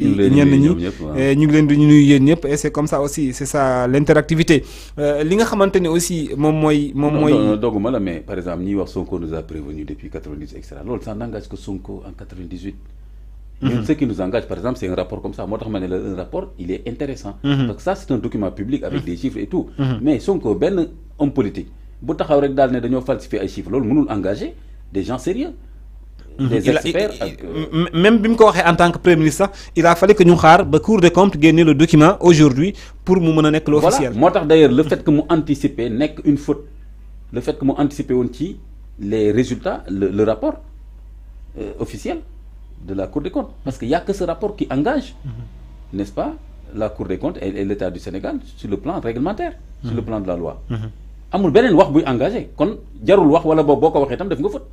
ñenn ñi ñu ngi leen di nuyu yéen ñëpp et c'est comme ça aussi c'est ça l'interactivité li nga xamante ne aussi moom mooy doguma la mais par exemple ñiy wax Sonko nous a prévenu depuis 90 et cetera loolu ça n'engage que Sonko en 98 ñun ce qui nous engage par exemple c'est un rapport comme ça moo tax ma ne la un rapport il est intéressant parce que ça c'est un document public avec des chiffres et tout mais Sonko benn homme politique bu taxaw rek daal ne dañoo falsifier ay chiffres loolu mënul engager des gens sérieux des experts même bi mu ko waxee en tant que premier ministre sax il a fallu que ñu xaar ba Cour des comptes génne le document aujourd'hui pour mu mën a nekk l'officiel. Voilà moo tax d'ailleurs le fait que mu anticiper nekk une faute le fait que mu anticiper woon ci les résultats le rapport officiel de la Cour des comptes parce qu'il y a que ce rapport qui engage n'est-ce pas la Cour des comptes et l'État du Sénégal sur le plan réglementaire sur le plan de la loi amul beneen wax buy engagé kon jarul wax wala boo ko waxee tam def nga faute.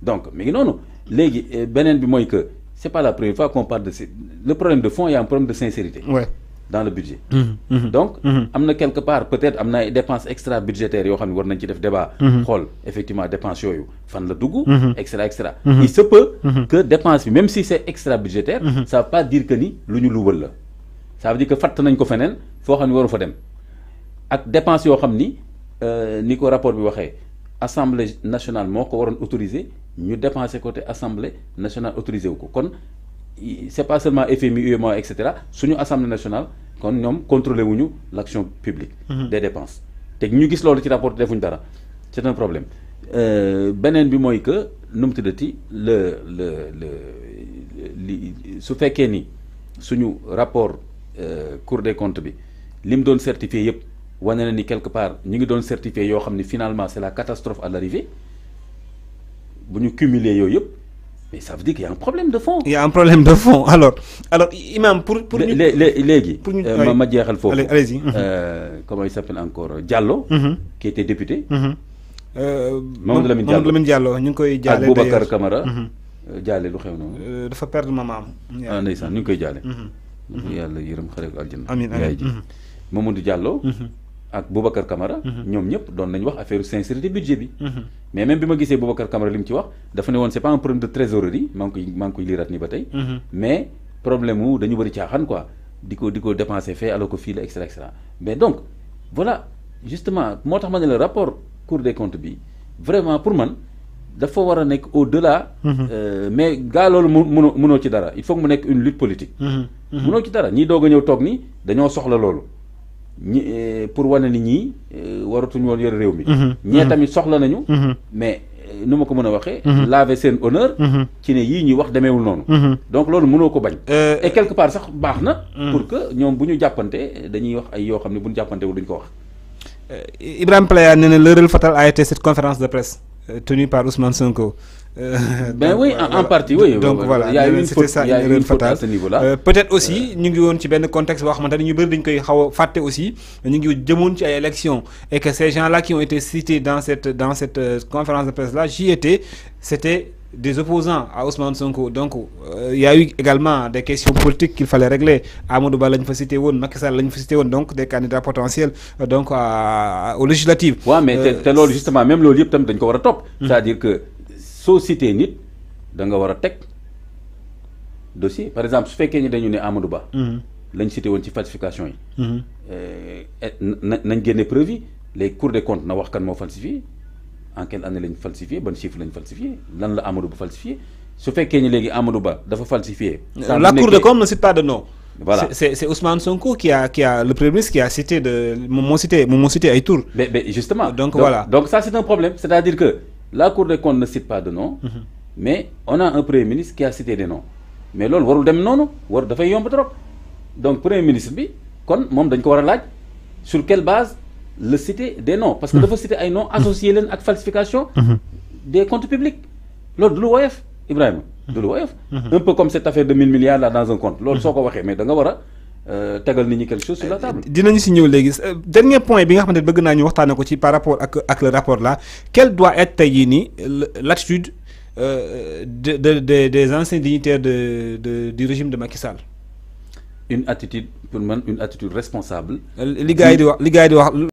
Donc mais non léegi beneen bi mooy que c'est pas la première fois qu'on parle de le problème de fond il y a un problème de sincérité dans le budget donc am na quelque part peut-être am na ay dépenses extra budgétaires yoo xam ne war nañ ci def débat xool effectivement dépenses yooyu fan la dugg extra il se peut que dépense bi même si c'est extra budgétaire ça veut pas dire que ni lu ñu luubal la ça veut dire que fatt nañ ko feneen foo xam ne waru fa dem ak dépenses yoo xam ni ni ko rapport bi waxee Assemblée nationale moo ko waroon autoriser ñu dépenser côté Assemblée nationale autorisé wu ko kon c'est pas seulement FMI UEMOA et cetera suñu Assemblée nationale kon ñoom contrôlé wuñu l'action publique des dépenses te ñu gis loolu ci rapport defuñ dara c'est un problème beneen bi mooy que nu mu tuddati su fekkee ni suñu rapport Cour des comptes bi li mu doon certifié yëpp wane na ni quelque part ñu ngi doon certifié yoo xam ne finalement c'est la catastrophe à l'arrivée bu ñu cumuler yooyu yëpp mais ça veut dire qu'il y a un problème de fond. Il y a un problème de fond alors Imam pour ñu léegi ma jeexal foofu allez-y comment il s'appelle encore Diallo qui était député Mamadou Lamine Diallo ñu ngi koy jaale ak Boubacar Camara jaale lu xew noonu dafa perdre maman ndeysaan ñu ngi koy jaale yàlla yërëm xare ko aljana amiin yaay ji Mamadou Diallo ak Boubacar Camara ñoom ñëpp doon nañ wax affaire sincérité budget bi mais même bi ma gisee Boubacar Camara li mu ci wax dafa ne woon c'est pas un problème de trésorerie maa ngi koy liiraat nii ba tey mais problème wu dañu bëri caaxaan quoi di ko dépenser fait alors que fii la extra mais donc voilà justement moo tax ma ne la rapport Cour des comptes bi vraiment pour man dafa war a nekk au-delà mais gaa loolu mënoo ci dara il faut que mu nekk une lutte politique mënoo ci dara ñii doog a ñëw toog ni dañoo soxla loolu ñi pour wane ni ñii waratuñu woon yore réew mi ñee tamit soxla nañu mais nu ma ko mën a waxee laver seen honneur ci ne yii ñuy wax demeewul noonu donc loolu mënoo ko bañ et quelque part sax baax na pour que ñoom bu ñu jàppante dañuy wax ay yoo xam ne bu ñu jàppante wu duñ ko wax Ibrahima Pleya nee na l'erreur fatale a été cette conférence de presse tenue par Ousmane Sonko. Ben oui, en partie, oui. Donc voilà, il y a une faute, ça, il y a une faute à ce niveau-là. Peut-être aussi, ñu ngi woon ci benn contexte boo xamante ne ñu bëri dañ koy xaw a fàtte aussi ñu ngi jëmoon ci ay élections et que ces gens-là qui ont été cités dans cette conférence de presse-là, j'y étais, c'était des opposants à Ousmane Sonko. Donc il y a eu également des questions politiques qu'il fallait régler. Amadou Ba lañ fa cité woon, Macky Sall lañ fa cité woon, donc des candidats potentiels donc aux législatives. Ouais, mais te loolu justement même loolu yëpp tam dañ ko war a topp. C'est-à-dire que soo cité nit da nga war a teg dossier par exemple su fekkee ni dañu ne Amadou Ba lañ cité woon ci falsification yi nañ génne preuve yi les cours des comptes na wax kan moo falsifié en quelle année lañ falsifié ban chiffre lañ falsifié lan la Amadou Ba falsifié su fekkee ni léegi Amadou Ba dafa falsifié la cour des comptes ne cite pas de nom. Voilà. C'est Ousmane Sonko qui a le premier ministre qui a cité moom moo cité ay tours. Mais justement donc voilà donc ça c'est un problème c'est-à-dire que la Cour des comptes ne cite pas de nom mais on a un premier ministre qui a cité des noms mais loolu warul dem noonu dafay yomb trop donc premier ministre bi kon moom dañ ko war a laaj sur quelle base le citer des noms parce que dafa citer ay noms associés leen ak falsification des comptes publics loolu du lu woyof Ibrahima du lu woyof un peu comme cette affaire de 1000 milliards là dans un compte loolu soo ko waxee mais da nga war a tegal nit ñi quelque chose sur la table. dinañu si ñëw léegi dernier point bi nga xamante ne bëgg naa ñu waxtaane ko ci par rapport ak le rapport là quelle doit être tey jii nii l'attitude des anciens dignitaires du régime de Macky Sall. Une attitude pour man une attitude responsable. li gars yi di wax